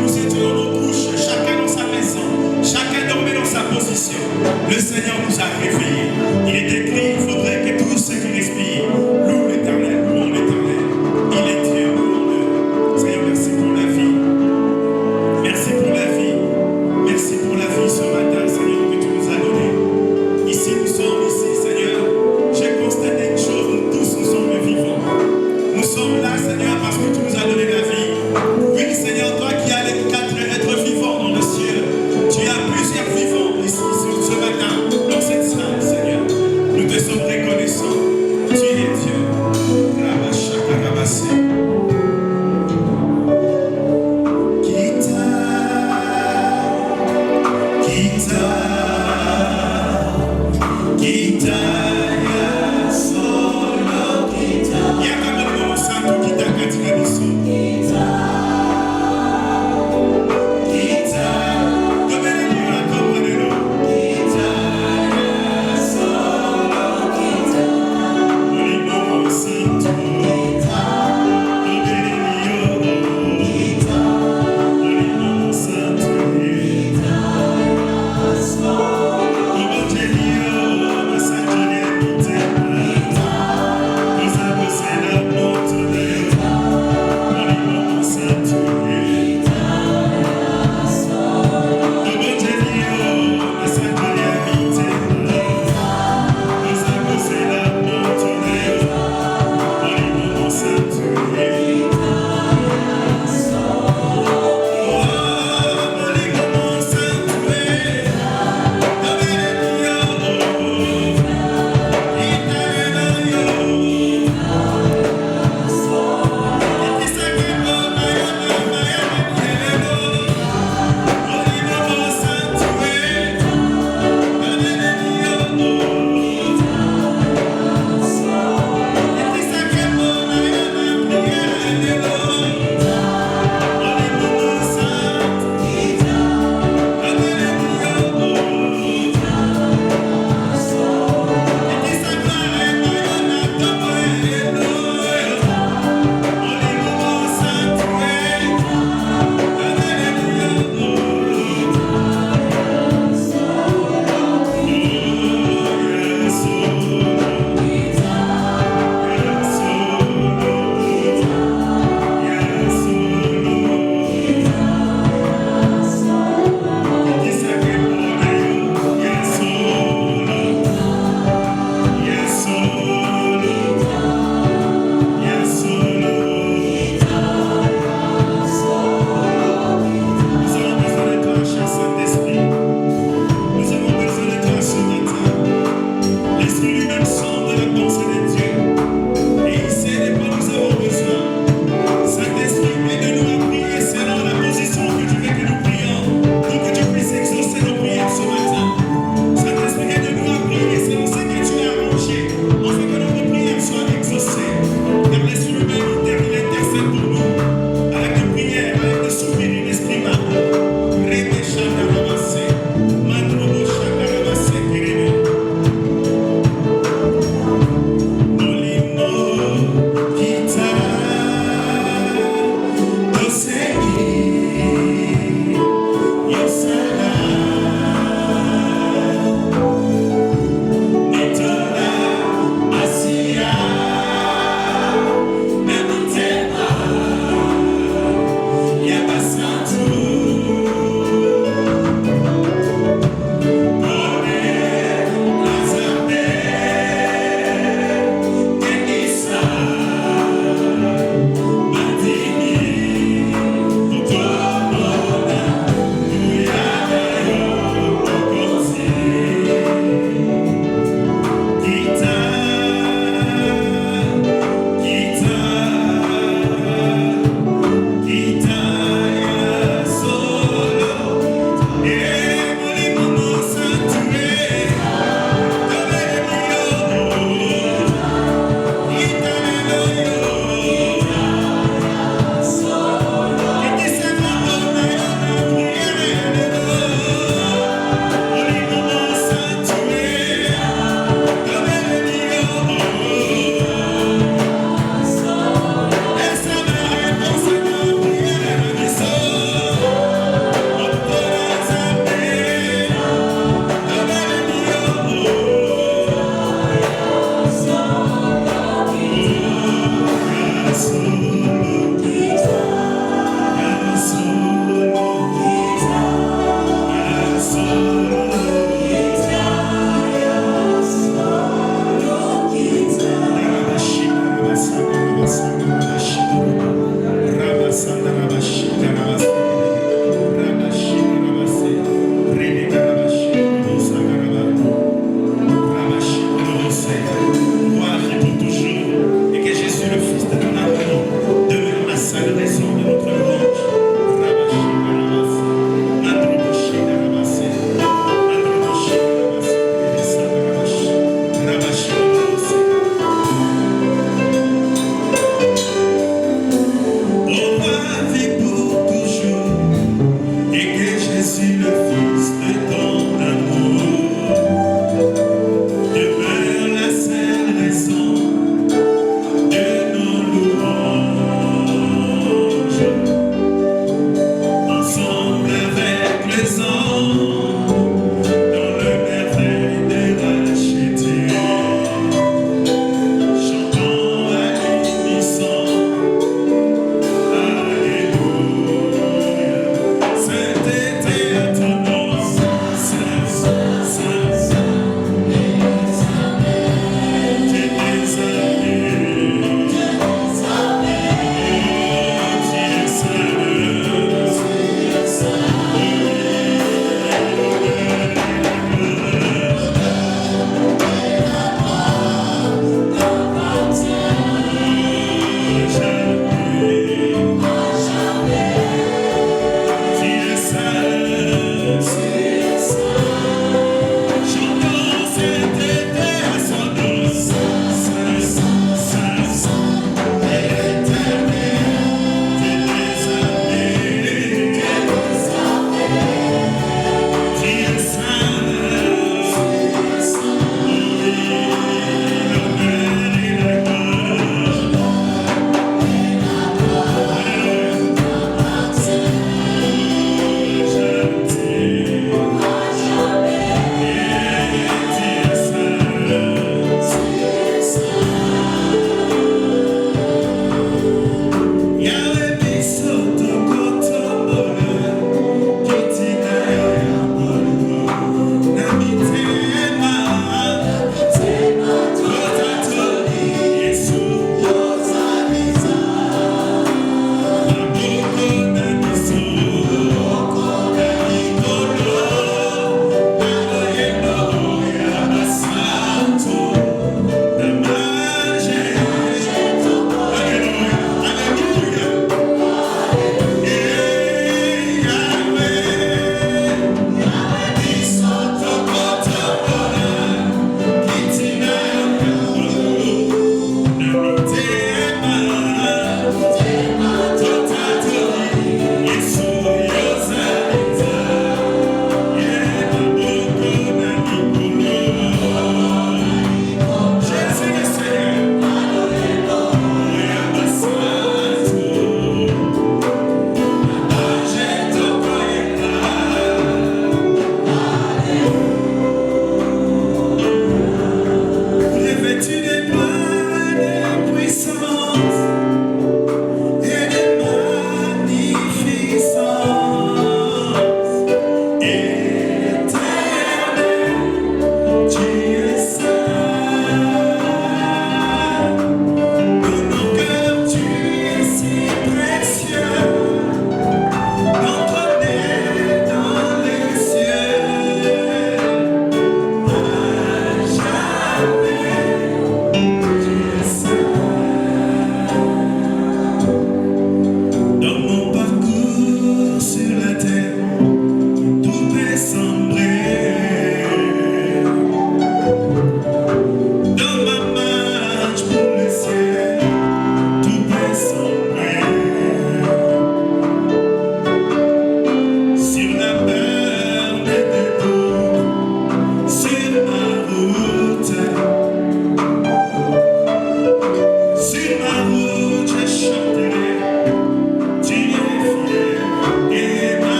nous étions dans nos couches, chacun dans sa maison, chacun dormait dans sa position. Le Seigneur nous a réveillés. Il est écrit, il faudrait que tous ceux qui respirent louent l'Éternel, louons l'Éternel. Il est Dieu, louons-le. Seigneur, merci pour la vie. Merci pour la vie. Merci pour la vie ce matin, Seigneur, que tu nous as donné. Ici, nous sommes ici, Seigneur. J'ai constaté une chose, nous tous, nous sommes vivants. Nous sommes là, Seigneur, parce que tu nous as donné la vie. Oui, Seigneur, toi qui as les 4 êtres vivants dans le ciel, tu as plusieurs vivants ici, ce matin, dans cette salle, Seigneur. Nous te sommes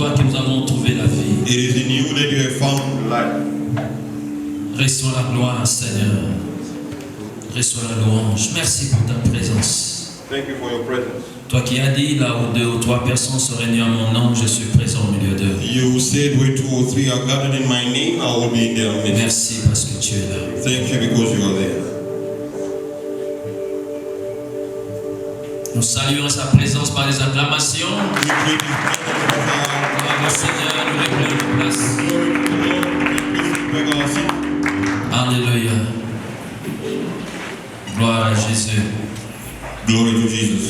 toi que nous avons trouvé la vie. It is in you that you have found life. Reçois la gloire, Seigneur. Reçois la louange. Merci pour ta présence. Thank you for your presence. Toi qui as dit, là où 2 ou 3 personnes se réunissent en mon nom, je suis présent au milieu d'eux. You said where 2 or 3 are gathered in my name, I will be in their midst. Merci parce que tu es là. Thank you because you are there. Nous saluons sa présence par les acclamations. We greet his presence with our Gloire au Seigneur, nous réclamons nos places. glory to the Lord. We beg our sin. Alléluia. Gloire à Jésus. Glory to Jesus.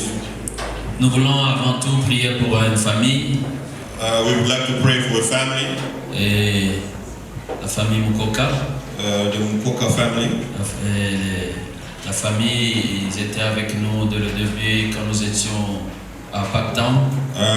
Nous voulons avant tout prier pour une famille We would like to pray for a family, et la famille Mukoka. the Mukoka family. La famille, ils étaient avec nous dès le début quand nous étions à Pactown.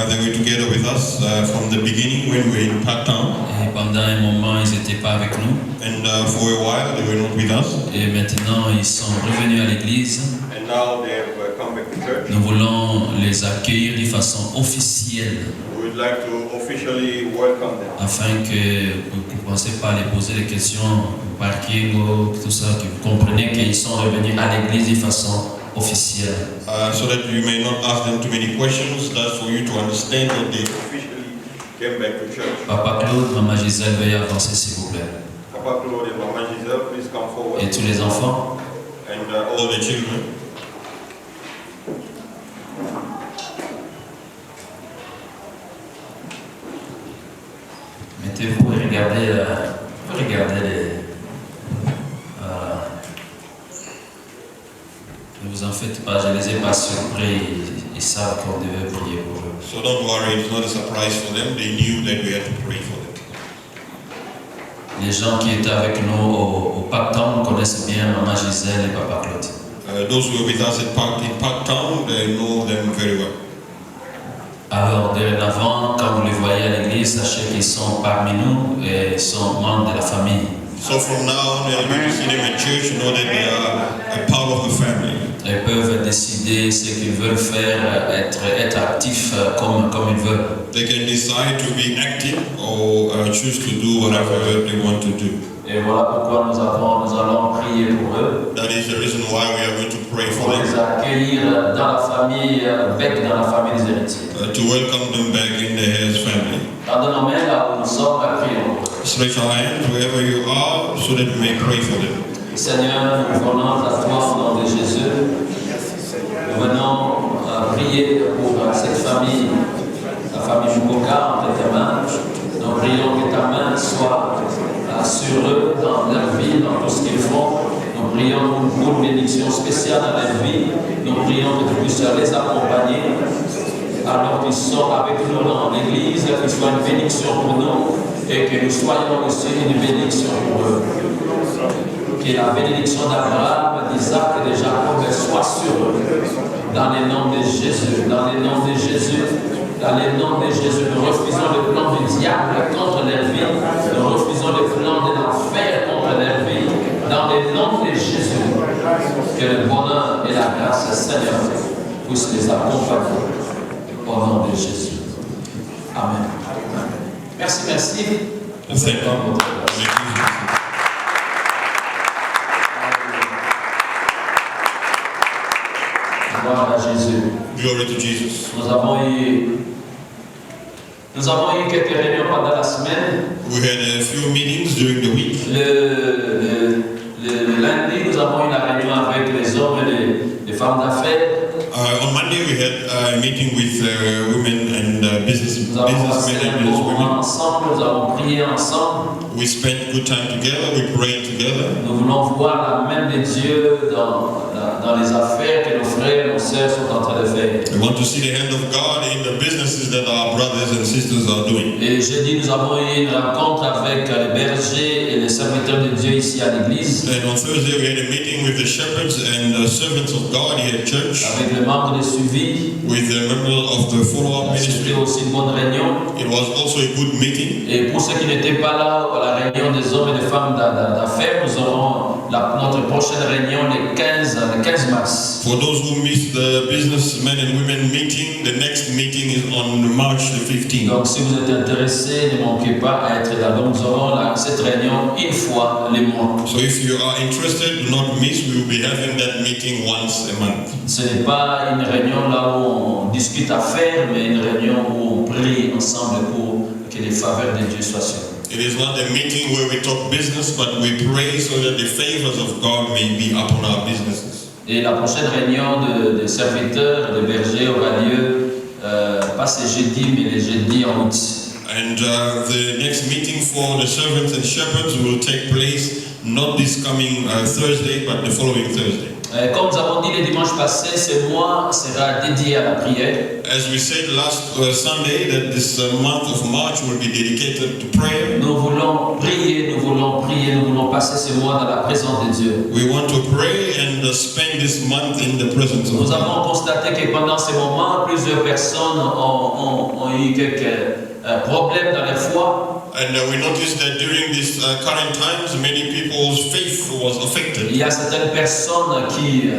They were together with us from the beginning when we were in Pactown. Et pendant un moment, ils n'étaient pas avec nous. And for a while they were not with us. Et maintenant, ils sont revenus à l'église. And now they have come back to church. Nous voulons les accueillir de façon officielle We would like to officially welcome them. afin que vous ne pensez pas à les poser des questions au parking ou tout ça, que vous compreniez qu'ils sont revenus à l'église de façon officielle. So that you may not ask them too many questions, that's for you to understand that they officially came back to church. Papa Claude, Maman Gisèle, veuillez avancer s'il vous plaît. Papa Claude and Mama Giselle, please come forward. Et tous les enfants. And all the children. Mettez-vous et regardez les... ne vous en faites pas, je ne les ai pas surpris, ils savent qu'on devait prier pour eux. So don't worry, it's not a surprise for them. They knew that we had to pray for them. Les gens qui étaient avec nous au Pactown connaissent bien Maman Gisèle et Papa Claude. Those who were with us in Parktown, they know them very well. Alors, dorénavant, quand vous les voyez à l'église, sachez qu'ils sont parmi nous et ils sont membres de la famille. So from now on, when you see them at church, know that they are a part of the family. Ils peuvent décider ce qu'ils veulent faire, être actifs comme ils veulent. They can decide to be active or choose to do whatever they want to do. Et voilà pourquoi nous allons prier pour eux. That is the reason why we are going to pray for Pour les them. accueillir dans la famille, dans la famille des héritiers. To welcome them back in the Hayes family. Tendez nos mains là où nous sommes à prier pour eux. Stretch our hands wherever you are so that we may pray for them. Seigneur, nous venons à toi au nom de Jésus. Nous venons prier pour cette famille, la famille Mukoka, entre tes mains. Nous prions que ta main soit sur eux, dans leur vie, dans tout ce qu'ils font. Nous prions pour une bénédiction spéciale dans leur vie. Nous prions que tu puisses les accompagner alors qu'ils sont avec nous dans l'église, qu'ils soient une bénédiction pour nous et que nous soyons aussi une bénédiction pour eux. Que la bénédiction d'Abraham, d'Isaac et de Jacob soit sur eux. Dans le nom de Jésus, dans le nom de Jésus, dans le nom de Jésus, nous refusons le plan du diable contre leur vie. Nous refusons le plan de l'enfer contre leur vie. Dans le nom de Jésus, que le bonheur et la grâce, Seigneur, puissent les accompagner. Au nom de Jésus. Amen. Merci, merci. Gloire à Jésus. Glory to Jesus. Nous avons eu quelques réunions pendant la semaine. We had a few meetings during the week. Le lundi, nous avons eu la réunion avec les hommes et les femmes d'affaires. On Monday we had a meeting with women and businessmen Nous avons passé and un bon moment businesswomen. ensemble, nous avons prié ensemble. We spent good time together, we prayed together. Nous voulons voir la main de Dieu dans les affaires que nos frères et nos sœurs sont en train de faire. We want to see the hand of God in the businesses that our brothers and sisters are doing. Et jeudi, nous avons eu une rencontre avec les bergers et les serviteurs de Dieu ici à l'église. And on Thursday we had a meeting with the shepherds and the servants of God here at church. Avec les membres de suivi. suivi. with the members of the follow-up ministry. C'était aussi une bonne réunion. It was also a good meeting. Et pour ceux qui n'étaient pas là à la réunion des hommes et des femmes d'affaires, nous aurons notre prochaine réunion le 15 mars. For those who missed the businessmen and women meeting, the next meeting is on March the 15th. Donc si vous êtes intéressés, ne manquez pas à être là. Donc nous aurons cette réunion une fois les mois. So if you are interested, do not miss. We will be having that meeting once a month. Ce n'est pas une réunion là où on discute affaires, mais une réunion où on prie ensemble pour que les faveurs de Dieu soient sur nous. It is not a meeting where we talk business, but we pray so that the favors of God may be upon our businesses. Et la prochaine réunion de serviteurs et de bergers aura lieu, pas ce jeudi, mais le jeudi en août. And the next meeting for the servants and shepherds will take place not this coming Thursday, but the following Thursday. Comme nous avons dit le dimanche passé, ce mois sera dédié à la prière. As we said last Sunday, that this month of March will be dedicated to prayer. Nous voulons prier, nous voulons passer ce mois dans la présence de Dieu. We want to pray and spend this month in the presence of Nous God. avons constaté que pendant ce moment, plusieurs personnes ont eu quelques problèmes dans leur foi. And we noticed that during these current times, many people's faith was affected. Il y a certaines personnes qui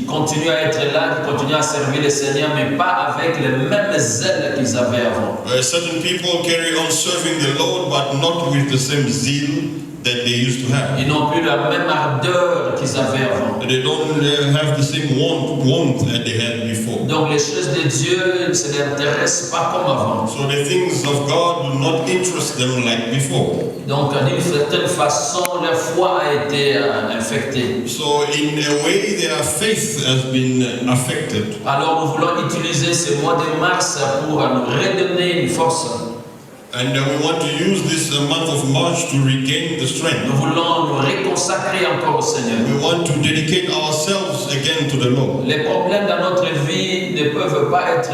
continuent à être là, qui continuent à servir le Seigneur, mais pas avec le même zèle qu'ils avaient avant. Certain people carry on serving the Lord, but not with the same zeal that they used to have. Ils n'ont plus la même ardeur qu'ils avaient avant. They don't have the same warmth that they had before. Donc les choses de Dieu ne se les intéressent pas comme avant. So the things of God do not interest them like before. Donc d'une certaine façon, leur foi a été infectée. So in a way, their faith has been affected. Alors nous voulons utiliser ce mois de mars pour nous redonner une force. And we want to use this month of March to regain the strength. Nous voulons nous reconsacrer encore au Seigneur. We want to dedicate ourselves again to the Lord. Les problèmes dans notre vie ne peuvent pas être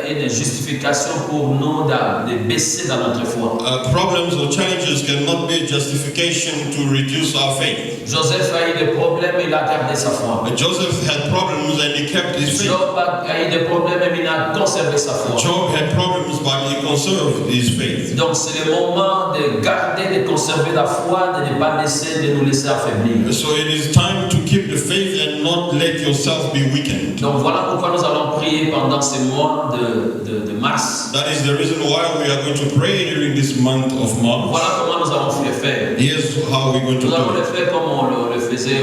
une justification pour nous de baisser dans notre foi. Problems or challenges cannot be a justification to reduce our faith. Joseph a eu des problèmes, il a gardé sa foi. Joseph had problems and he kept his faith. Job a eu des problèmes, mais il a conservé sa foi. Job had problems, but he conserved his faith. Donc c'est le moment de garder, de conserver la foi, de ne pas de nous laisser affaiblir. So it is time to keep the faith and not let yourself be weakened. Donc voilà pourquoi nous allons prier pendant ce mois de mars. That is the reason why we are going to pray during this month of March. Voilà comment nous allons le faire. Here's how we're going to Nous allons do le it. faire comme on le faisait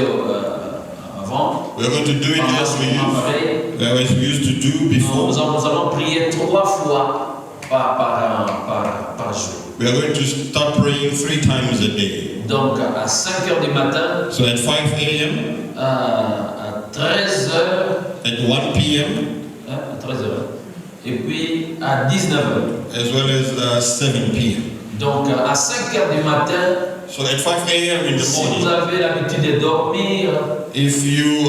avant. We're going to do it as we used to do before. Nous allons prier 3 fois par jour. We are going to start praying 3 times a day. Donc à 5 heures du matin, So at 5 a.m., à 13 heures, at 1 p.m., à 13 heures, et puis à 19 heures. as well as 7 p.m. Donc à 5 heures du matin, So at 5 a.m. in the si vous morning, avez l'habitude de dormir, if you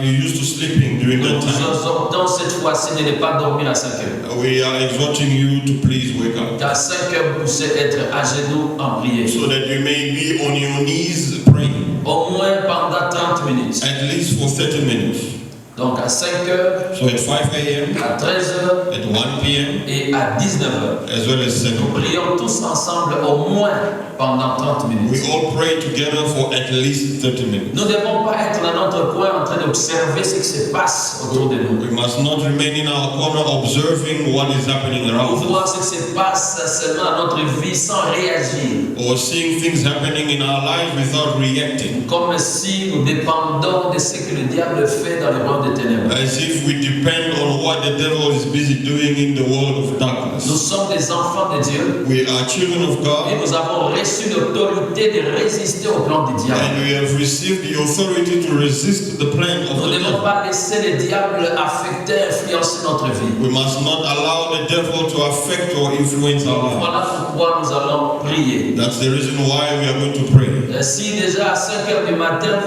used to sleeping during nous that vous time, exhortons cette fois-ci de ne pas dormir à 5 heures. we are exhorting you to please wake up Qu'à 5 heures, vous puissiez être à genoux en prière. so that you may be on your knees praying Au moins pendant 30 minutes. at least for 30 minutes. Donc à 5 heures, So at 5 a.m., à 13 heures at 1 p.m., et à 19 heures. as well as 7 Nous p.m. prions tous ensemble au moins pendant 30 We minutes. all pray together for at least 30 minutes. Nous ne devons pas être dans notre coin en train d'observer ce qui se passe autour de nous. We must not remain in our corner observing what is happening Pour around us voir ce qui se passe seulement dans notre vie sans réagir. or seeing things happening in our lives without reacting, Comme si nous dépendons de ce que le diable fait dans le royaume des ténèbres. as if we depend on what the devil is busy doing in the world of Nous darkness. sommes des enfants de Dieu We are children of et God, nous avons reçu l'autorité de résister au plan du diable. and we have received the authority to resist the plan of Nous the ne devons devil. pas laisser le diable affecter, influencer notre vie. We must not allow the devil to affect or influence our lives. Voilà pourquoi nous allons prier. That's the reason why we are going to pray. Si déjà à 5 heures du matin,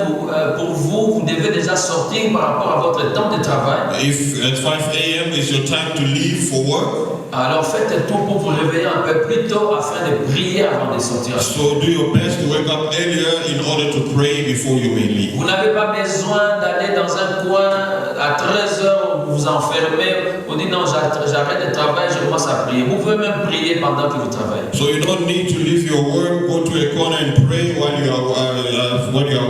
pour vous devez déjà sortir par rapport à votre temps de travail, If at 5 a.m. is your time to leave for work, alors faites tout pour vous réveiller un peu plus tôt afin de prier avant de sortir. so do your best to wake up earlier in order to pray before you may leave. Vous n'avez pas besoin d'aller dans un coin à 13 heures où vous enfermez, vous dites non, j'arrête de travailler, je commence à prier. Vous pouvez même prier pendant que vous travaillez. So you don't need to leave your work, go to a corner and pray while you are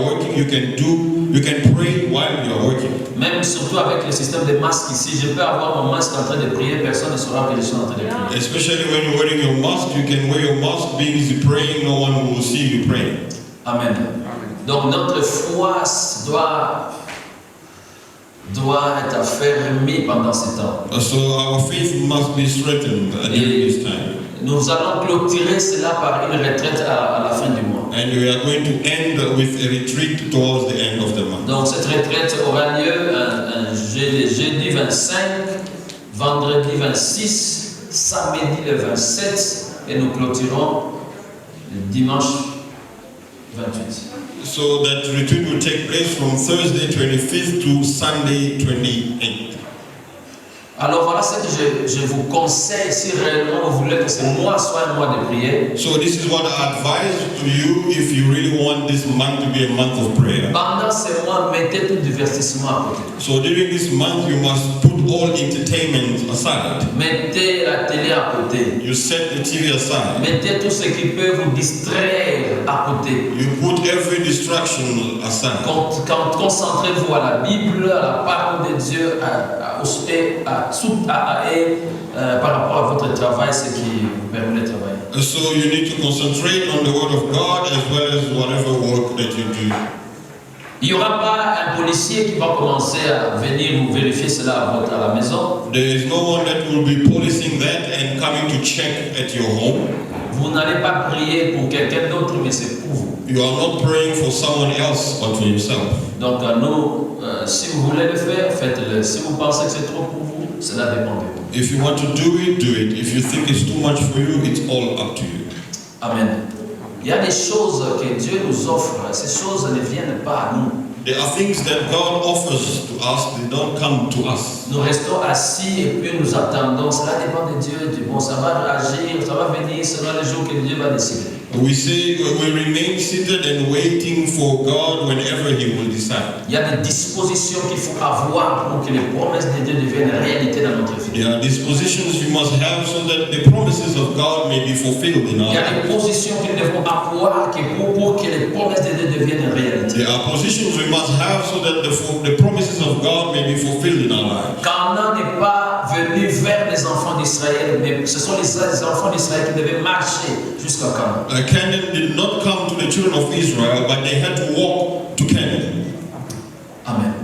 working. You can pray while you are working. Même surtout avec le système de masque ici, je peux avoir mon masque en train de prier, personne ne saura que je suis en train de prier. Especially when you're wearing your mask, you can wear your mask, be busy praying, no one will see you praying. Amen. Donc notre foi doit être affermie pendant ce temps. So our faith must be strengthened during this time. Nous allons clôturer cela par une retraite à la fin du mois. And we are going to end with a retreat towards the end of the month. Donc cette retraite aura lieu jeudi 25, vendredi 26, samedi le 27 et nous clôturons le dimanche 28. So that retreat will take place from Thursday 25th to Sunday 28th. Alors voilà ce que je vous conseille si réellement vous voulez que ce mois soit un mois de prière. So this is what I advise to you if you really want this month to be a month of prayer. Pendant ce mois, mettez tout divertissement à côté. So during this month you must put all entertainment aside. Mettez la télé à côté. You set the TV aside. Mettez tout ce qui peut vous distraire à côté. You put every distraction aside. Concentrez-vous à la Bible, à la parole de Dieu, par rapport à votre travail, ce qui vous permet de travailler. So you need to concentrate on the word of God as well as whatever work that you do. Il n'y aura pas un policier qui va commencer à venir vous vérifier cela à la maison. There is no one that will be policing that and coming to check at your home. Vous n'allez pas prier pour quelqu'un d'autre, mais c'est pour vous. You are not praying for someone else but for yourself. Donc nous, si vous voulez le faire, faites-le. Si vous pensez que c'est trop pour vous, cela dépend de vous. If you want to do it, do it. If you think it's too much for you, it's all up to you. Amen. Il y a des choses que Dieu nous offre. Ces choses ne viennent pas à nous. There are things that God offers to us, they don't come to us. Nous restons assis et puis nous attendons. Cela dépend de Dieu. Bon, ça va agir, ça va venir, ce sera le jour que Dieu va décider. We remain seated and waiting for God whenever He will decide. Il y a des dispositions qu'il faut avoir pour que les promesses de Dieu deviennent réalité dans notre vie. There are dispositions you must have so that the promises of God may be fulfilled in our Il y a lives. des positions que nous devons avoir pour que les promesses de Dieu deviennent réalité. There are positions we must have so that the promises of God may be fulfilled in our lives. Canaan n'est pas venu vers les enfants d'Israël, mais ce sont les enfants d'Israël qui devaient marcher jusqu'à Canaan. Canaan did not come to the children of Israel, but they had to walk to Canaan. Amen.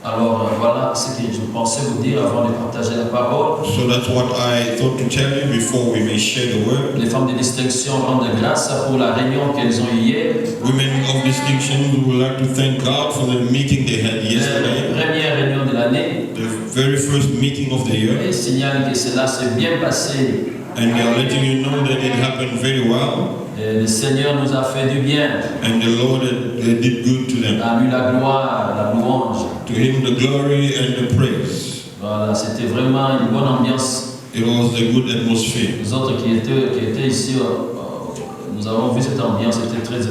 Alors voilà ce que je pensais vous dire avant de partager la parole. So that's what I thought to tell you before we may share the word. Les femmes de distinction rendent grâce pour la réunion qu'elles ont eue hier. Women of distinction, we would like to thank God for the meeting they had yesterday. La première réunion de l'année. The very first meeting of the year. Et signale que cela s'est bien passé. And they are letting you know that it happened very well. Et le Seigneur nous a fait du bien. And the Lord did good to them. A lui la gloire, la louange. To Him the glory and the praise. Voilà, c'était vraiment une bonne ambiance. It was a good atmosphere. Les autres qui étaient ici, nous avons vu cette ambiance, c'était très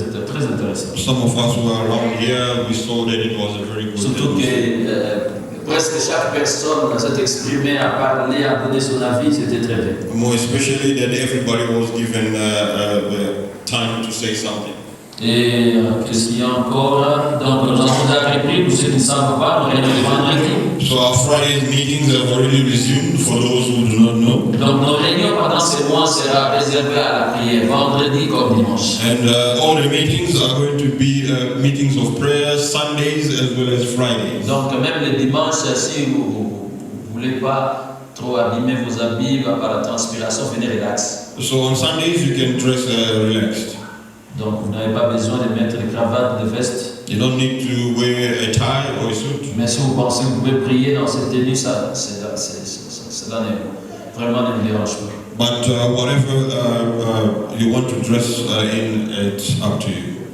intéressant. Some of us who are around here, we saw that it was a very good Surtout que presque chaque personne s'est exprimée, a parlé, a donné son avis, c'était très bien. More especially that everybody was given the time to say something. Et qu'est-ce qu'il y a encore? Donc nous avons déjà repris, pour ceux qui ne savent pas, nous réunions le vendredi. So our Friday's meetings have already resumed for those who do not know. Donc nos réunions pendant ce mois sera réservées à la prière, vendredi comme dimanche. And all the meetings are going to be meetings of prayer, Sundays as well as Fridays. Donc même le dimanche, si vous ne voulez pas trop abîmer vos habits par la transpiration, venez relax. So on Sundays you can dress relaxed. Donc vous n'avez pas besoin de mettre des cravates, des vestes. You don't need to wear a tie or a suit. Mais si vous pensez que vous pouvez prier dans cette tenue, cela vraiment ne me dérange pas. But whatever you want to dress in, it's up to you.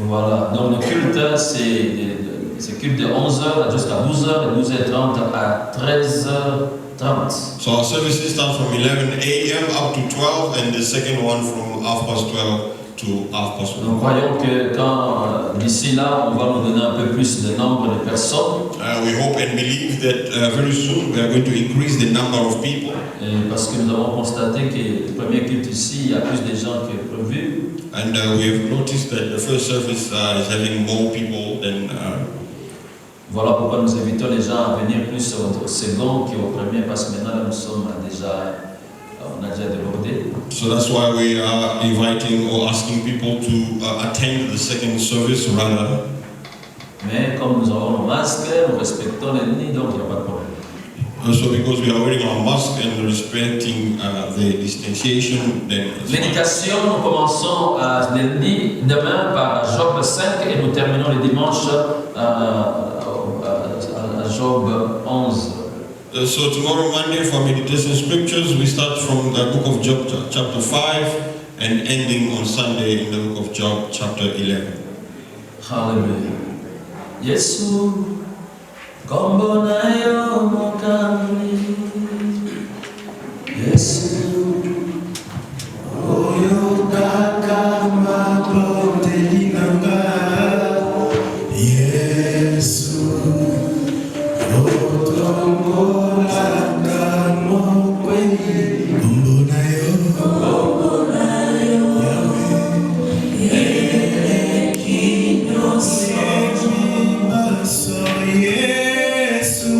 Voilà. Donc le culte, c'est culte de 11h jusqu'à 12h, et 12h30 à 13h30. So our services start from 11 a.m. up to 12, and the second one from 12:30 to to half past Nous 1. croyons que quand d'ici là, on va nous donner un peu plus de nombre de personnes. We hope and believe that very soon we are going to increase the number of people. Et parce que nous avons constaté que le premier culte ici, il y a plus de gens que prévu. And we have noticed that the first service is having more people than. Voilà pourquoi nous invitons les gens à venir plus au second qu'au premier, parce que maintenant nous sommes déjà, on a déjà débordé. So that's why we are inviting or asking people to attend the second service rather. Mais comme nous avons nos masques, nous respectons les nids, donc il n'y a pas de problème. So because we are wearing our mask and respecting the distanciation, then. Méditation, nous commençons le nid demain par Job 5 et nous terminons le dimanche à Job 11. So tomorrow Monday for meditation scriptures, we start from the book of Job chapter 5 and ending on Sunday in the book of Job chapter 11. Hallelujah. Yesu, kombo nayo mokami. Yesu, Oyo kaka mabondeli nanga. Yesu, otombo langa mokweni. Kombo nayo, Yahweh. Eleki nyonso. Maso Yesu.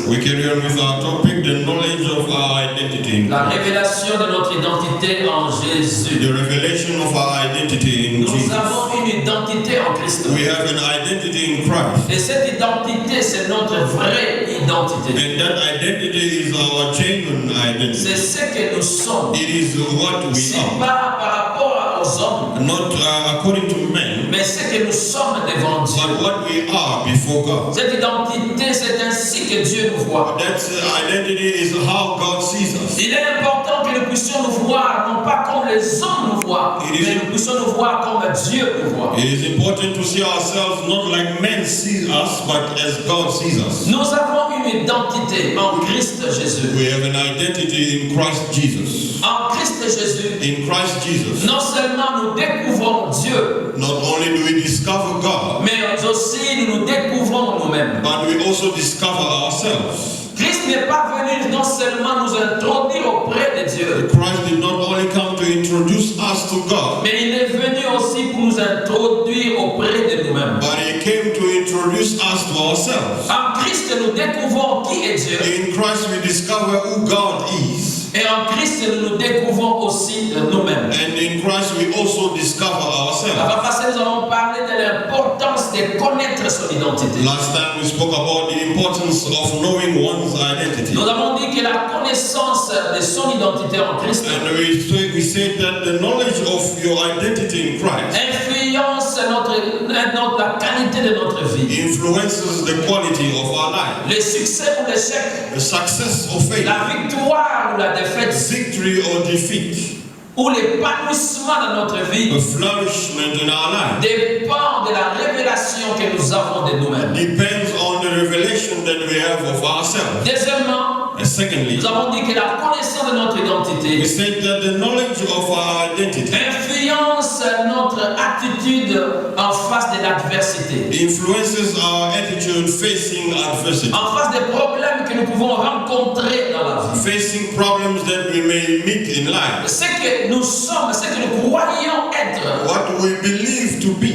We carry on with our topic, the knowledge of our identity in La Christ. révélation de notre identité en Jésus. The revelation of our identity in Nous Jesus. avons une identité en Christ. We have an identity in Christ. Et cette identité, c'est notre vraie identité. And that identity is our genuine identity. C'est ce que nous sommes. It is what we C'est are. pas par rapport aux hommes, Not according to men, mais ce que nous sommes devant Dieu. but what we are before God. Cette identité, c'est ainsi que Dieu nous voit. That identity is how God sees us. Il est important que nous puissions nous voir, non pas comme les hommes nous voient, mais nous puissions nous voir comme Dieu nous voit. It is important to see ourselves not like men see us, but as God sees us. Nous avons une identité en Christ Jésus. We have an identity in Christ Jesus. En Christ Jésus, In Christ Jesus, non seulement nous découvrons Dieu, not only do we discover God, mais aussi nous nous découvrons nous-mêmes. but we also discover ourselves. Christ n'est pas venu non seulement nous introduire auprès de Dieu, Christ did not only come to introduce us to God, mais il est venu aussi pour nous introduire auprès de nous-mêmes. but He came to introduce us to ourselves. En Christ, nous découvrons qui est Dieu. In Christ we discover who God is. Et en Christ, nous nous découvrons aussi nous-mêmes. And in Christ we also discover ourselves. Avant passé, nous avons parlé de l'importance de connaître son identité. Last time we spoke about the importance of knowing one's identity. Nous avons dit que la connaissance de son identité en Christ And we said that the knowledge of your identity in Christ influence la qualité de notre vie. influences the quality of our life. Le succès ou l'échec, The success or failure, la victoire ou la défaite, victory or defeat, ou l'épanouissement dans notre vie the flourishment in our life dépend de la révélation que nous avons de nous-mêmes. depends on the revelation that we have of ourselves. Deuxièmement, And secondly, nous avons dit que la connaissance de notre we identité said that the knowledge of our identity influence notre attitude en face de l'adversité, influences our attitude facing adversity, en face des problèmes que nous pouvons rencontrer dans la vie. facing problems that we may meet in life. Ce que nous sommes, ce que nous croyons être, What we believe to be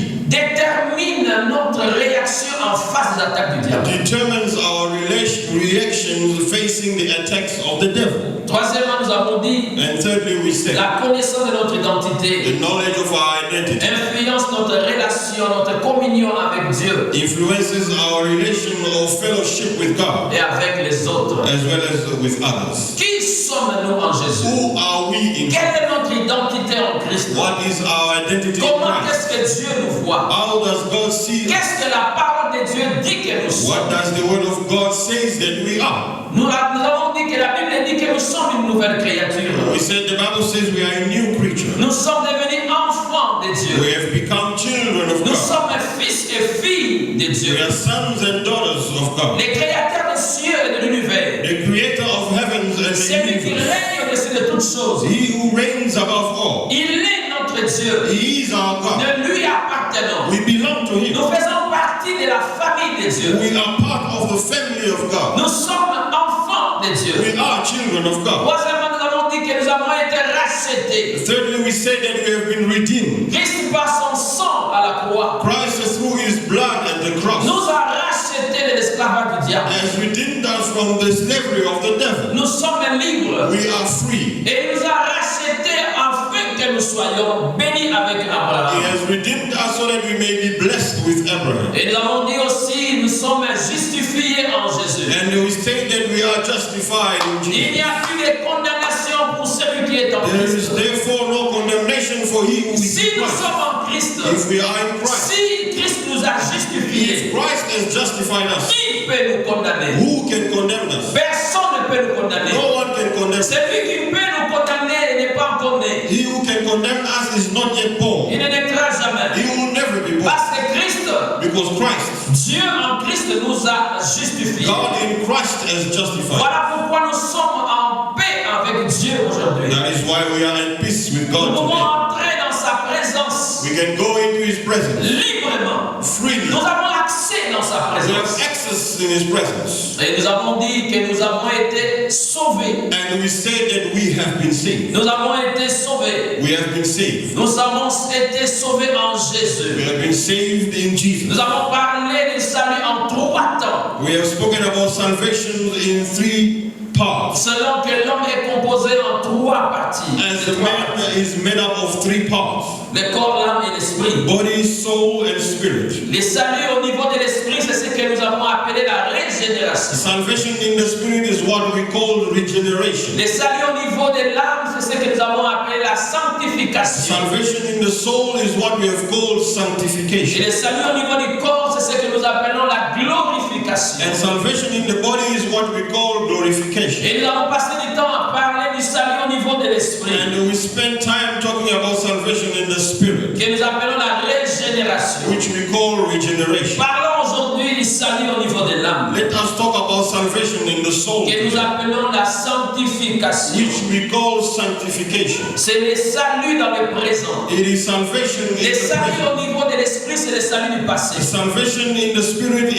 réaction en face des attaques du diable. determines our reactions facing the attacks of the devil. Troisièmement, nous avons dit And thirdly, we say la connaissance de notre identité the knowledge of our identity influence notre relation, notre communion avec Dieu influences our relation or fellowship with God et avec les autres. as well as with others. Qui sommes-nous en Jésus? Who are we in Christ? Quelle est notre identité en Christ? What is our identity in Comment Christ? est-ce que Dieu nous voit? How does God see us? Qu'est-ce que la parole de Dieu dit que nous sommes? What does the word of God says that we are? Nous avons dit que la Bible dit que nous sommes une nouvelle créature. We said the Bible says we are a new creature. Nous sommes devenus enfants de Dieu. We have become children of Nous God. sommes fils et filles de Dieu. We are sons and daughters of God. Les créateurs des cieux et de l'univers. The creator of heavens and C'est the lui qui universe. règne au-dessus de toutes choses. He who reigns above all. Il est notre Dieu. He is our God. De lui appartenons. We belong to him. Nous faisons partie de la famille de Dieu. We are part of the family of God. Nous sommes enfants de Dieu. We are children of God. Troisièmement, nous avons dit que nous avons été rachetés. Thirdly, we say that we have been redeemed. Christ par son sang à la croix Christ through his blood at the cross nous a rachetés de l'esclavage du diable. has redeemed us from the slavery of the devil. Nous sommes libres. We are free. Et il nous a rachetés afin que nous soyons bénis avec He Abraham. has redeemed us so that we may be blessed with Abraham. Et nous avons dit aussi, nous sommes justifiés en Jésus. And we say that we are justified in Il Jesus. n'y a plus de condamnation pour celui qui est en There is Christ. therefore no condemnation for he who is Si in nous Christ. sommes en Christ, If we are in Christ, si Christ nous a justifiés, if Christ has justified us, qui peut nous condamner? who can condemn us? Personne ne peut nous condamner. No one can condemn us. Celui qui peut nous condamner n'est pas encore né. He who can condemn us is not yet Il born. ne naîtra He jamais. will never be born. Parce que Christ, Because Christ, Dieu en Christ nous a justifiés. God in Christ has justified. Voilà pourquoi nous sommes en paix avec Dieu aujourd'hui. That is why we are in peace with Nous God pouvons today. entrer dans sa présence We can go into his presence librement. freely. Nous avons accès dans sa We have présence. access in his presence. Et nous avons dit que nous avons été sauvés. And we say that we have been saved. Nous avons été sauvés. We have been saved. Nous avons été sauvés en We Jésus. have been saved in Jesus. Nous avons parlé du salut en 3 temps. We have spoken about salvation in 3 parts. Selon que l'homme est composé en 3 parties. As the man is made up of 3 parts: Le corps, l'âme et l'esprit. body, soul, and spirit. Le salut au niveau de l'esprit, c'est ce que nous avons appelé la régénération. Salvation in the spirit is what we call regeneration. Le salut au niveau de l'âme, c'est ce que nous avons appelé la sanctification. Salvation in the soul is what we have called Et sanctification. le salut au niveau du corps, c'est ce que nous appelons la glorification. And salvation in the body is what we call glorification. Et nous avons passé du temps à parler du salut au niveau de l'esprit, And we spend time talking about salvation in the spirit, que nous appelons la régénération. which we call regeneration. Parlons aujourd'hui du salut au niveau de l'âme, Let us talk about salvation in the soul, que nous appelons la sanctification. which we call sanctification. C'est le salut dans le présent. It is salvation in Le the salut present. au niveau de l'esprit, c'est le salut du passé. Salvation in the spirit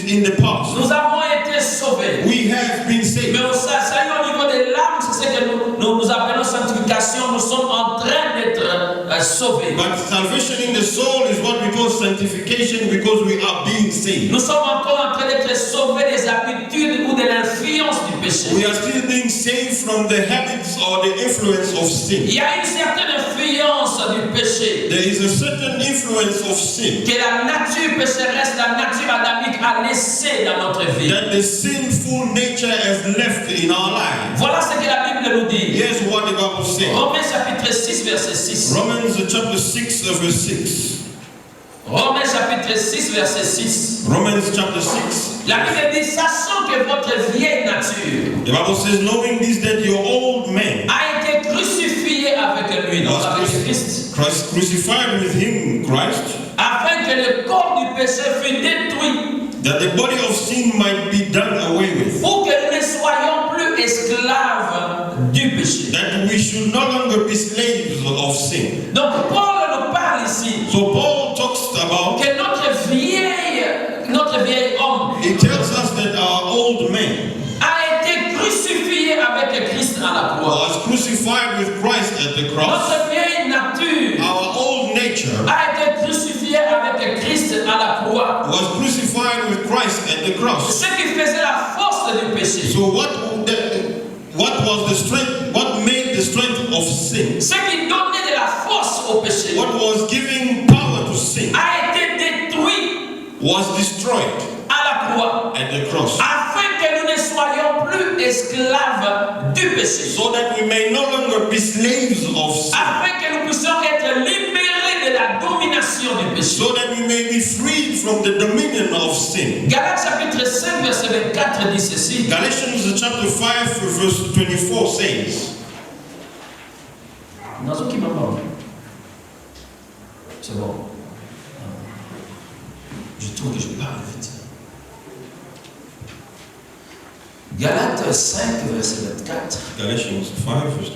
in the past. Nous avons été sauvés. We have been saved. Mais au salut au niveau de l'âme, c'est ce que nous appelons sanctification. Nous sommes en train d'être sauvés. But salvation in the soul is what we call sanctification because we are being saved. Nous sommes encore en train d'être sauvés des habitudes ou de l'influence du péché. We are still being saved from the habits or the influence of sin. Il y a une certaine influence du péché There is a certain influence of sin que la nature pécheresse, la nature adamique a laissé dans notre vie. that the sinful nature has left in our lives. Voilà ce que la Bible nous dit. Here's what the Bible says. Romains chapitre 6, verset 6. Romans chapter 6 verse 6. Romains chapitre 6, verset 6. Romans chapter 6. La Bible dit, sachant que votre vieille nature The Bible says, knowing this, that your old man a été crucifié avec lui, donc avec Christ, Christ crucified with him, Christ, afin que le corps du péché fût détruit, that the body of sin might be done away with, pour que nous ne soyons plus esclaves du péché. that we should no longer be slaves of sin. Donc Paul nous parle ici So Paul talks about, que notre vieil homme he tells us that our old man a été crucifié avec Christ à la croix. was crucified with Christ at the cross. Notre vieille nature Our old nature a été crucifiée avec Christ à la croix. was crucified cross. Ce qui faisait la force du péché. So what was the strength? What made the strength of sin? Ce qui donnait de la force au péché What was giving power to sin a été détruit was destroyed à la croix, at the cross, afin que nous ne soyons plus esclaves du péché, so that we may no longer be slaves of sin, afin que nous puissions être libérés de la domination du péché. so that we may be freed from the dominion of sin. Galates chapitre 5 verset 24 dit ceci. Galatians chapter 5 verse 24 says, Dans ce qui m'a parlé. C'est bon. Je trouve que je parle vite. Galates 5 verset 24 Galatians 5 verse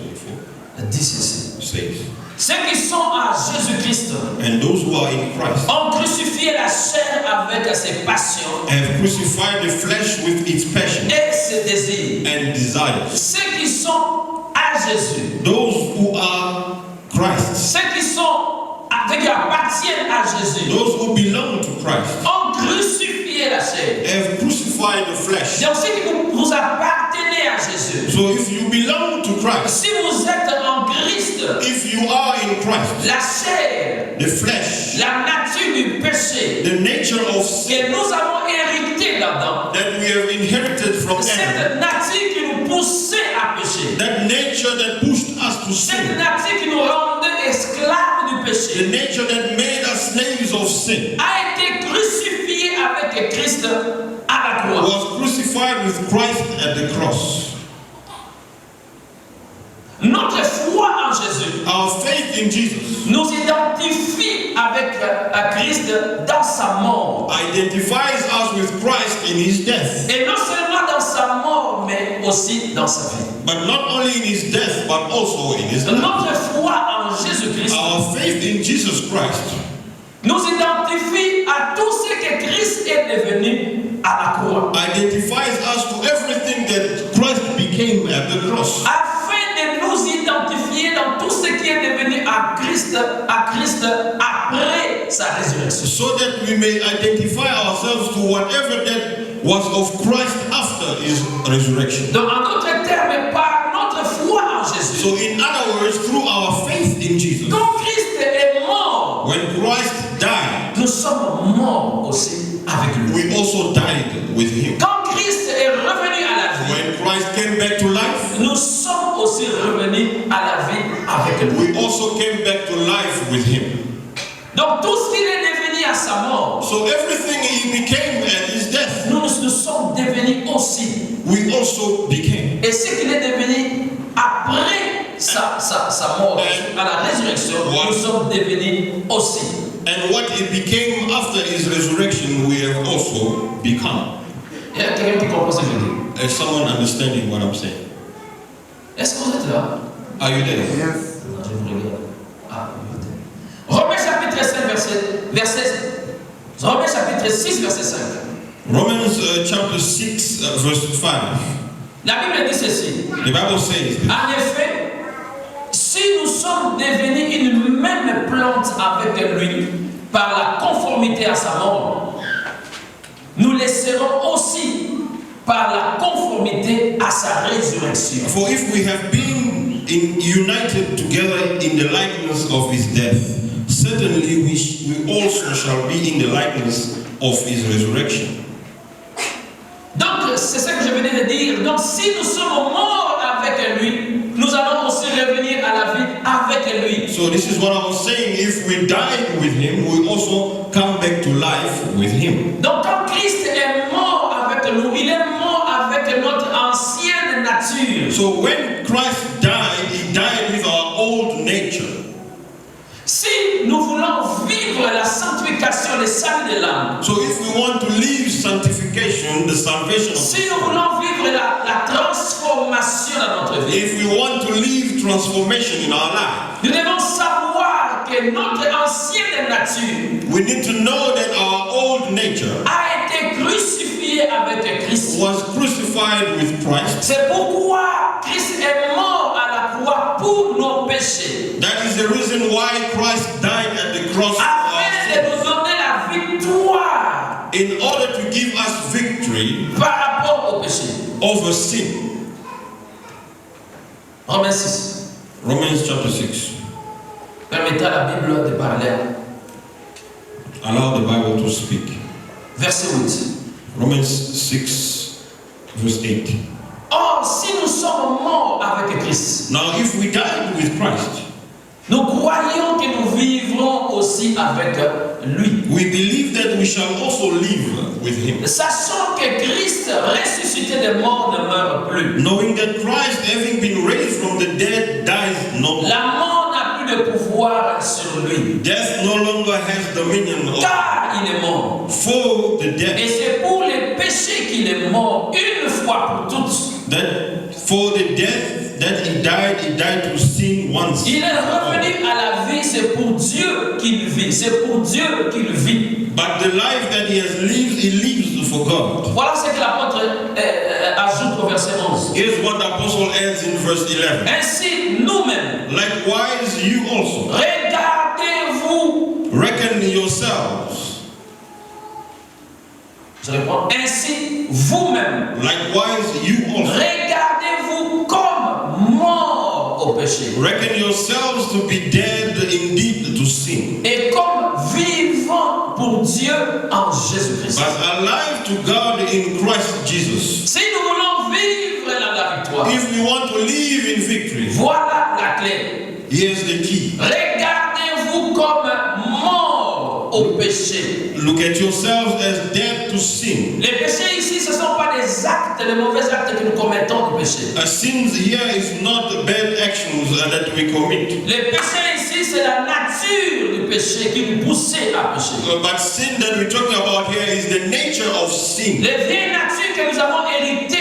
24 dit ceci. says, Ceux qui sont à Jésus-Christ and those who are in Christ ont crucifié la chair avec ses passions have crucified the flesh with its passion et ses désirs. and desires. Ceux qui sont à Jésus, Those who are Christ, ceux qui appartiennent à Jésus, those who belong to Christ, ont crucifié la chair. have crucified the flesh. Donc si vous appartenez à Jésus, So if you belong to Christ, si vous êtes en Christ, if you are in Christ, la chair, the flesh, la nature du péché the nature of sin que nous avons hérité là-dedans, that we have inherited from Adam, cette nature qui nous poussait à pécher, that nature that pushed us to cette sin, nature qui nous rendait esclaves du the péché, nature that made us slaves of sin, a été crucifiée avec Christ à la croix. was crucified with Christ at the cross. Notre foi en Jésus Our faith in Jesus nous identifie avec Christ dans sa mort. identifies us with Christ in his death, Et non seulement dans sa mort, mais aussi dans sa vie. but not only in his death, but also in his life. Notre foi en Jésus-Christ Our faith in Jesus Christ nous identifie à tout ce que Christ est devenu à la croix. identifies us to everything that Christ became at the cross, Afin de nous identifier dans tout ce qui est devenu à Christ après sa résurrection. so that we may identify ourselves to whatever that was of Christ after his resurrection. Donc, en d'autres termes, par notre foi en Jésus, So in other words, through our faith in Jesus, quand Christ est mort, when Christ died, nous sommes morts aussi avec lui. we also died with him. Quand Christ est revenu à la vie, When Christ came back to life, nous sommes aussi revenus à la vie avec lui. we also came back to life with him. Donc tout ce qu'il est devenu à sa mort, So everything he became at his death, nous sommes devenus aussi. we also became. Et ce qu'il est devenu après sa mort, à la résurrection, nous sommes devenus aussi. And what he became after his resurrection, we have also become. Il y a quelqu'un qui comprend ce que je dis. Is someone understanding what I'm saying? Est-ce que vous êtes là? Are you there? Non, je vous regarde. Ah, peut-être. Romains chapitre 6, verset 5. Romans chapter 6, verse 5. La Bible dit ceci. The Bible says, En effet, si nous sommes devenus une même plante avec lui par la conformité à sa mort, nous le serons aussi par la conformité à sa résurrection. for if we have been united together in the likeness of his death, certainly we also shall be in the likeness of his resurrection. Donc, c'est ce que je venais de dire. Donc, si nous sommes morts avec lui, nous allons aussi revenir à la vie avec lui. So this is what I was saying. If we died with him, we also come back to life with him. Donc, quand Christ est mort avec nous, il est mort avec notre ancienne nature. So when Christ died, he died with our old nature. Si nous voulons vivre la sanctification, le salut de l'âme, So if we want to live sanctification, the salvation of si nous voulons vivre la transformation dans notre vie, if we want to live transformation in our life, nous devons savoir que notre ancienne nature we need to know that our old nature a été crucifiée avec Christ. was crucified with Christ. C'est pourquoi Christ est mort à la croix pour nos péchés, That is the reason why Christ died at the cross for our afin de sins. nous donner la victoire In order order to give us victory par rapport au péché. over sin. Romains 6. Romans chapter 6. Permettez à la Bible de parler. Allow the Bible to speak. Verset 8. Romans 6, verse 8. Or, si nous sommes morts avec Christ, Now, if we died with Christ, nous croyons que nous vivrons aussi avec lui. we believe that we shall also live with him. Sachant que Christ ressuscité des morts ne meurt plus. Knowing that Christ, having been raised from the dead, dies no more. La mort n'a plus de pouvoir sur lui. Death no longer has dominion over. Car il est mort. For the Et death, c'est pour les péchés qu'il est mort une fois pour toutes. for the death that he died to sin once. Il est revenu à la vie, c'est pour Dieu qu'il vit. C'est pour Dieu qu'il vit. But the life that he has lived, he lives for God. Voilà ce que l'apôtre ajoute au verset 11. Here's what the apostle adds in verse 11. Ainsi, nous-mêmes, Likewise, you also regardez-vous. reckon yourselves. Je réponds. Ainsi, vous-même, Likewise, you also regardez-vous comme morts au péché. reckon yourselves to be dead indeed to sin, Et comme vivants pour Dieu en Jésus-Christ. but alive to God in Christ Jesus. Si nous voulons vivre dans la victoire, If we want to live in victory, voilà la clé. here's the key. Regardez-vous comme morts au péché. Look at yourselves as dead to sin. Les péchés ici, ce ne sont pas des actes, les mauvais actes que nous commettons de péché. Sins here is not the bad actions that we commit. Les péchés ici, c'est la nature du péché qui nous poussait à pécher. But sin that we're talking about here is the nature of sin. Les vieilles natures que nous avons héritées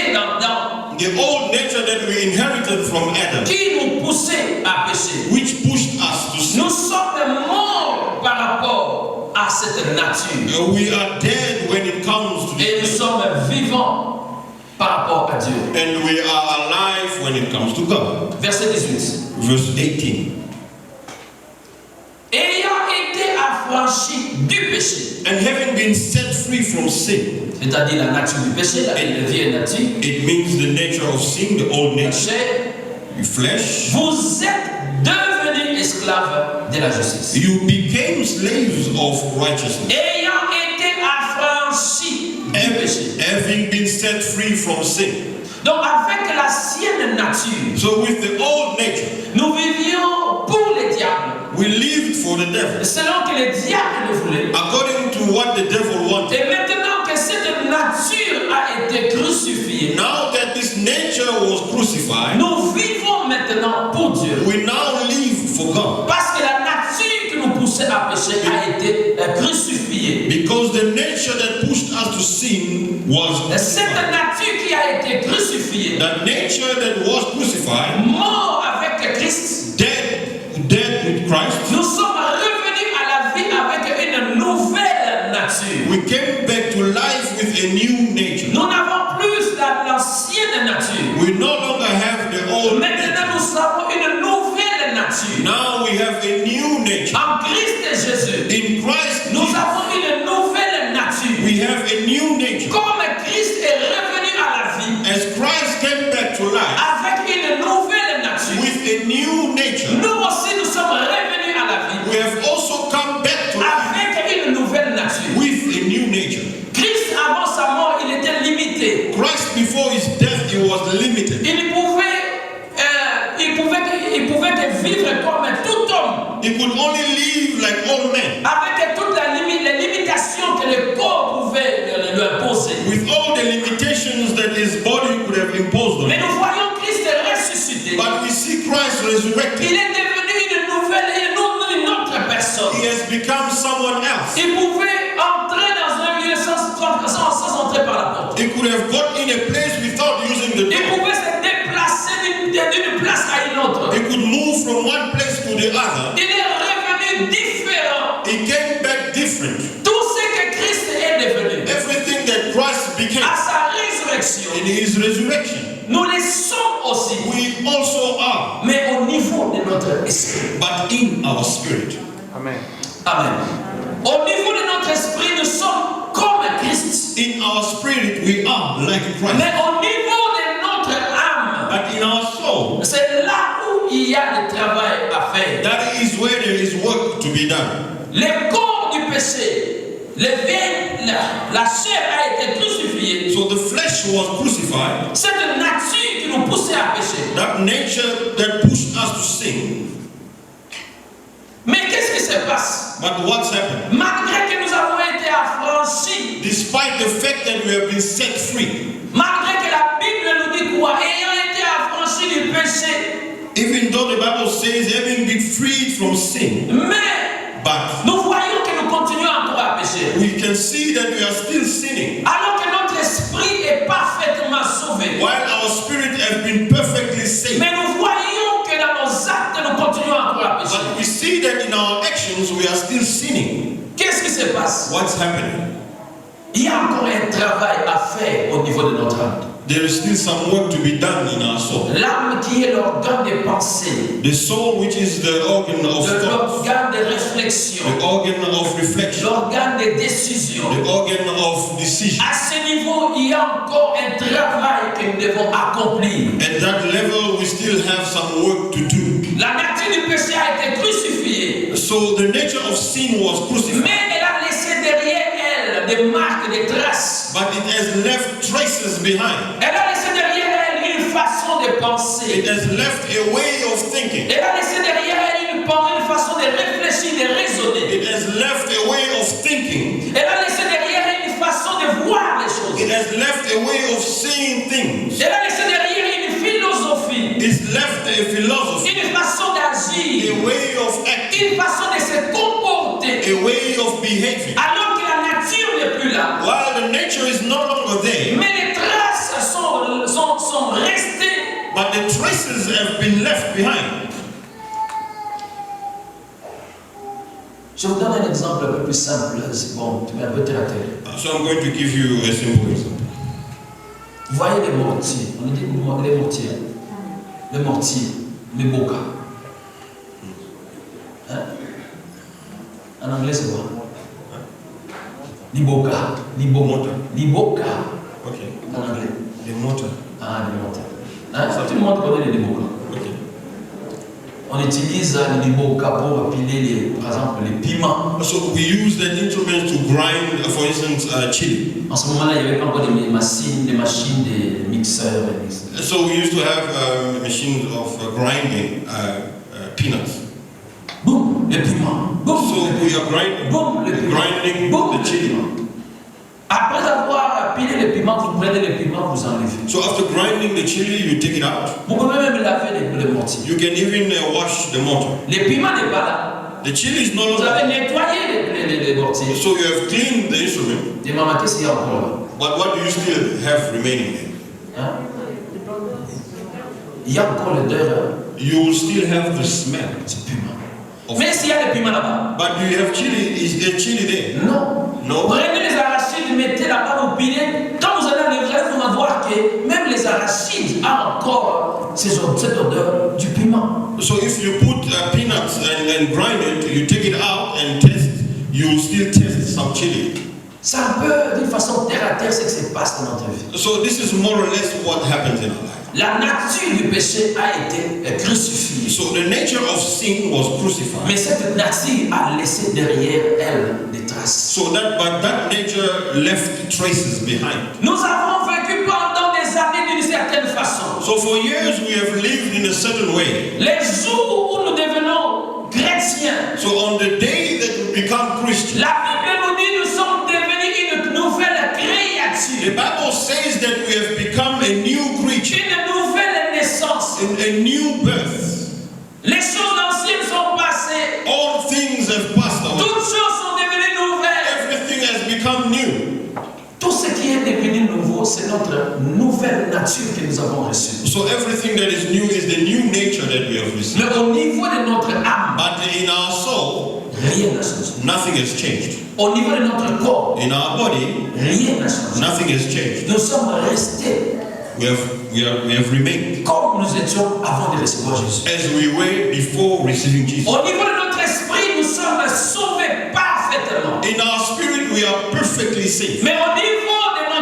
The old nature that we inherited from Adam, qui nous poussait à pécher. which pushed us to sin. Nous sommes morts par rapport à cette nature. We are dead when it comes to Et nous this. sommes vivants par rapport à Dieu. And we are alive when it comes to God. Verset 18. Verse 18. Ayant été affranchis du péché, And having been set free from sin, c'est-à-dire la nature du péché, la vieille nature, it means the nature of sin, the old la nature, chair, the flesh. vous êtes devenus esclaves de la justice. You became slaves of righteousness. Ayant été affranchis du péché. Having been set free from sin. Donc avec l'ancienne nature, So with the old nature, nous vivions pour les diables, we lived for the devil, selon que les diables le voulaient. according to what the devil wanted. Et maintenant que cette nature a été crucifiée, Now that this nature was crucified, nous vivons maintenant pour Dieu. we now live for God. Parce que la nature qui nous poussait à pécher a été crucifiée. Because the nature that pushed us to sin was Cette crucified. nature qui a été crucifiée, The nature that was crucified, mort avec Christ, dead with Christ, nous sommes revenus à la vie avec une nouvelle nature. we came back to life with a new nature. Nous n'avons plus l'ancienne nature. We no longer have the old nature. Maintenant, nous avons une nouvelle nature. Now we have a new nature. En Christ Jésus, In Christ nous Jesus, avons une nouvelle nature. we have a new nature. Comme Christ est revenu à la vie As Christ came back to life avec une nouvelle nature, with a new nature, nous aussi nous sommes revenus à la vie we have also come back to life avec une nouvelle nature. with a new nature. Christ, avant sa mort, il était limité. Christ before his death, he was limited. Il pouvait que vivre comme tout homme, He could only live like all men, avec toutes les limitations que le corps pouvait lui imposer. with all the limitations that his body could have imposed on Mais him. nous voyons Christ ressuscité. But we see Christ resurrected. Il est devenu une autre personne. He has become someone else. Il pouvait entrer dans un lieu sans entrer par la porte. He could have got in a place without using the Il door. pouvait se déplacer d'une place à une autre. He could move from one place to the other. Il est revenu différent. He came back different. Tout ce que Christ est devenu Everything that Christ became à sa résurrection, in his resurrection, nous le sommes aussi, we also are, mais au niveau de notre esprit. but in our spirit. Amen. Au niveau de notre esprit, nous sommes comme Christ. our spirit, we are like Christ. Mais au niveau de notre âme, But in our soul, c'est là où il y a le travail à faire. that is where there is work to be done. Le corps du péché, la chair a été crucifiée. So the flesh was crucified. Cette nature qui nous poussait à pécher. That nature that pushed us to sin. Mais qu'est-ce qui se passe? But what's happened? Malgré que nous avons été affranchis, Despite the fact that we have been set free, malgré que la Bible nous dit quoi? Ayant été affranchis du péché, even though the Bible says having been freed from sin, mais but nous voyons que nous continuons encore à pécher. we can see that we are still sinning. Alors que notre esprit est parfaitement sauvé. While our spirit has been perfectly saved. Mais nous voyons que dans nos actes, nous continuons encore à pécher. But we see that in our actions we are still sinning. Qu'est-ce qui se passe? What's happening? Il y a encore un travail à faire au niveau de notre âme. There is still some work to be done in our soul. L'âme qui est l'organe des pensées, The soul, which is the organ of thought, l'organe des réflexions, the organ of reflection, l'organe des décisions. the organ of decision. À ce niveau, il y a encore un travail que nous devons accomplir. At that level, we still have some work to do. La nature du péché a été crucifiée, So the nature of sin was crucified, mais elle a laissé derrière elle des marques, des traces. but it has left traces behind. Elle a laissé derrière elle une façon de penser. It has left a way of thinking. Elle a laissé derrière elle une façon de réfléchir, de raisonner. It has left a way of thinking. Elle a laissé derrière elle une façon de voir les choses. It has left a way of seeing things. Elle a laissé derrière elle une philosophie, It's left a philosophy, une façon d'agir, a way of acting, une façon de se comporter. a way of behaving. Alors que la nature n'est plus là. While the nature is no longer there, Mais les traces sont restées. but the traces have been left behind. Je vous donne un exemple un peu plus simple. C'est bon, tu mets un peu terre à terre. So I'm going to give you a simple example. Vous voyez les mortiers. On dit les mortiers. Les mortiers. Les boca. Hein? En anglais, c'est quoi? Les boca. Les boca. Les boca. Okay. En anglais. The mortar. Ah, les mortiers. Hein? Tout le monde connaît les boca. Okay. On utilise les boca pour piler, par exemple, les piments. So we use that instrument to grind, for instance, chili. En ce moment-là, il n'y avait pas encore des machines, des mixeurs. So we used to have machines of grinding peanuts. Boum, les piments. Boum, So we are grinding boum, the chili. Après avoir pilé les piments, vous prenez les piments, vous enlevez. So after grinding the chili, you take it out. Vous pouvez même laver les mortiers. You can even wash the mortar. Les piments n'est pas là. The chili is no Vous longer. avez nettoyé les mortiers. So you have cleaned the instrument, Et maman, qu'est-ce qu'il y a encore là? but what do you still have remaining there? Hein? Il y a encore l'odeur You will still have the smell. du piment. Of- Mais s'il y a des piments là-bas? But do you have chili? Is there chili there? Non. No. Prenez les arachides, mettez là-bas, vous pilez. Quand vous allez à l'église, vous allez voir que même les arachides ont encore cette odeur du piment. So if you put peanuts and grind it, you take it out and test, you will still taste some chili. C'est un peu d'une façon terre à terre ce qui se passe dans notre vie. So this is more or less what happens in our life. La nature du péché a été crucifiée. So the nature of sin was crucified. Mais cette nature a laissé derrière elle des traces. But that nature left traces behind. Nous avons vécu pendant des années d'une certaine façon. So for years we have lived in a certain way. Les jours où nous devenons chrétiens, So on the day that we become Christians, la Bible nous dit nous sommes devenus une nouvelle the créature, Bible says that we have become a new creature, une nouvelle naissance. a new birth. Les choses anciennes sont passées, All things have passed away. toutes choses sont devenues nouvelles. Everything has become new. Tout ce qui est devenu nouveau, c'est notre nouvelle nature que nous avons reçue. So everything that is new is the new nature that we have received. Mais au niveau de notre âme, But in our soul, rien n'a changé. nothing has changed. Au niveau de notre corps, In our body, rien n'a changé. nothing has changed. Nous sommes restés We have remained comme nous étions avant de recevoir Jésus. as we were before receiving Jesus. Au niveau de notre esprit, nous sommes sauvés parfaitement. In our spirit, we are perfectly safe. Mais au niveau de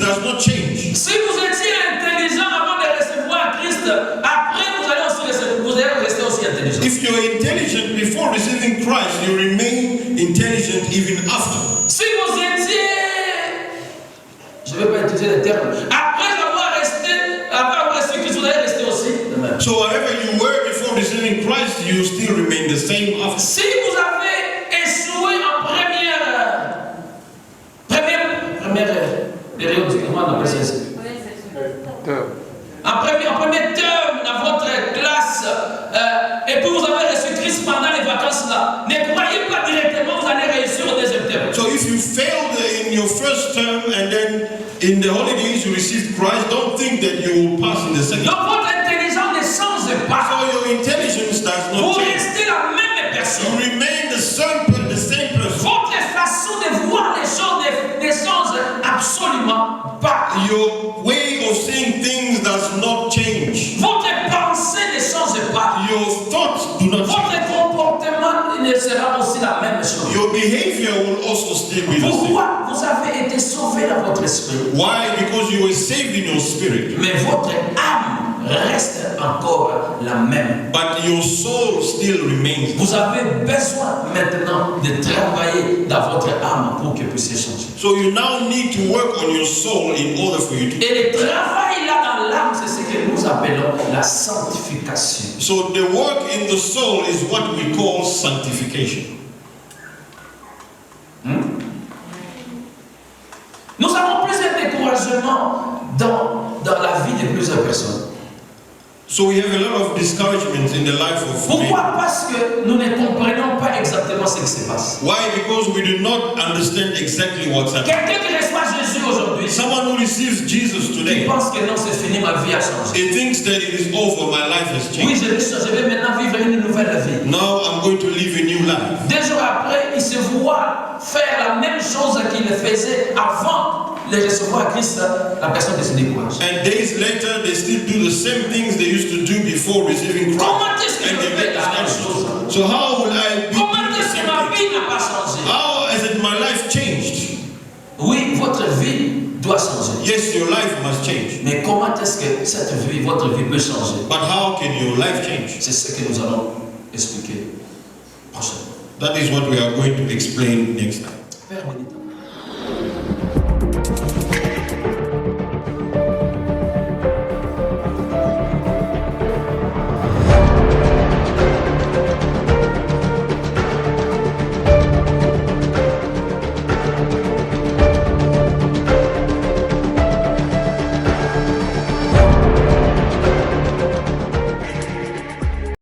does not change. Si vous étiez intelligent avant de recevoir Christ, après vous allez rester aussi intelligent. If you're intelligent before receiving Christ, you remain intelligent even after. Si vous étiez, je ne vais pas utiliser les termes, après avoir reçu Christ, vous allez rester aussi de même. So wherever you were before receiving Christ, you still remain the same after. Si vous avez échoué en première période, comment on appelle ça? En premier terme dans votre classe, et puis vous avez reçu Christ pendant les vacances là, ne croyez pas directement vous allez réussir au deuxième terme. So if you failed in your first term and then in the holidays you received Christ, don't think that you will pass in the second. Donc votre intelligence ne change pas. So your intelligence does Vous not change. restez la même personne. You remain the same person. Votre façon de voir les choses ne change absolument pas. Your way of seeing things does not change. Votre pensée ne change pas. Your thoughts do not change. Votre comportement ne sera aussi la même chose. Your behavior will also still be the same. Pourquoi vous avez été sauvé dans votre esprit? Why? Because you were saved in your spirit. Mais votre âme reste encore la même. But your soul still remains. Vous avez besoin maintenant de travailler dans votre âme pour que vous puissiez changer. So you now need to work on your soul in order for you to. Et le travail là dans l'âme, c'est ce que nous appelons la sanctification. So the work in the soul is what we call sanctification. Nous avons plusieurs découragements dans la vie de plusieurs personnes. So we have a lot of discouragements in the life of Pourquoi? men. Parce que nous ne comprenons pas exactement ce qui se passe. Why? Because we do not understand exactly what's happening. Quelqu'un qui reçoit Jésus aujourd'hui, Someone who receives Jesus il today, pense que non, c'est fini, ma vie a changé. he thinks that it is over, my life has Oui, changed. je vais maintenant vivre une nouvelle vie. Now I'm going to live a new life. 2 jours après, il se voit faire la même chose qu'il faisait avant de recevoir Christ. La personne se décourage. And days later, they still do the same things they used to do before receiving Christ. Comment est-ce que And je they fais get la même discouraged. chose? So how will I be Comment doing the est-ce que same ma thing? vie n'a pas changé? How has it my life changed? Oui, votre vie doit changer. Yes, your life must change. Mais comment est-ce que cette vie, votre vie peut changer? But how can your life change? C'est ce que nous allons expliquer prochainement. That is what we are going to explain next time. Père béni.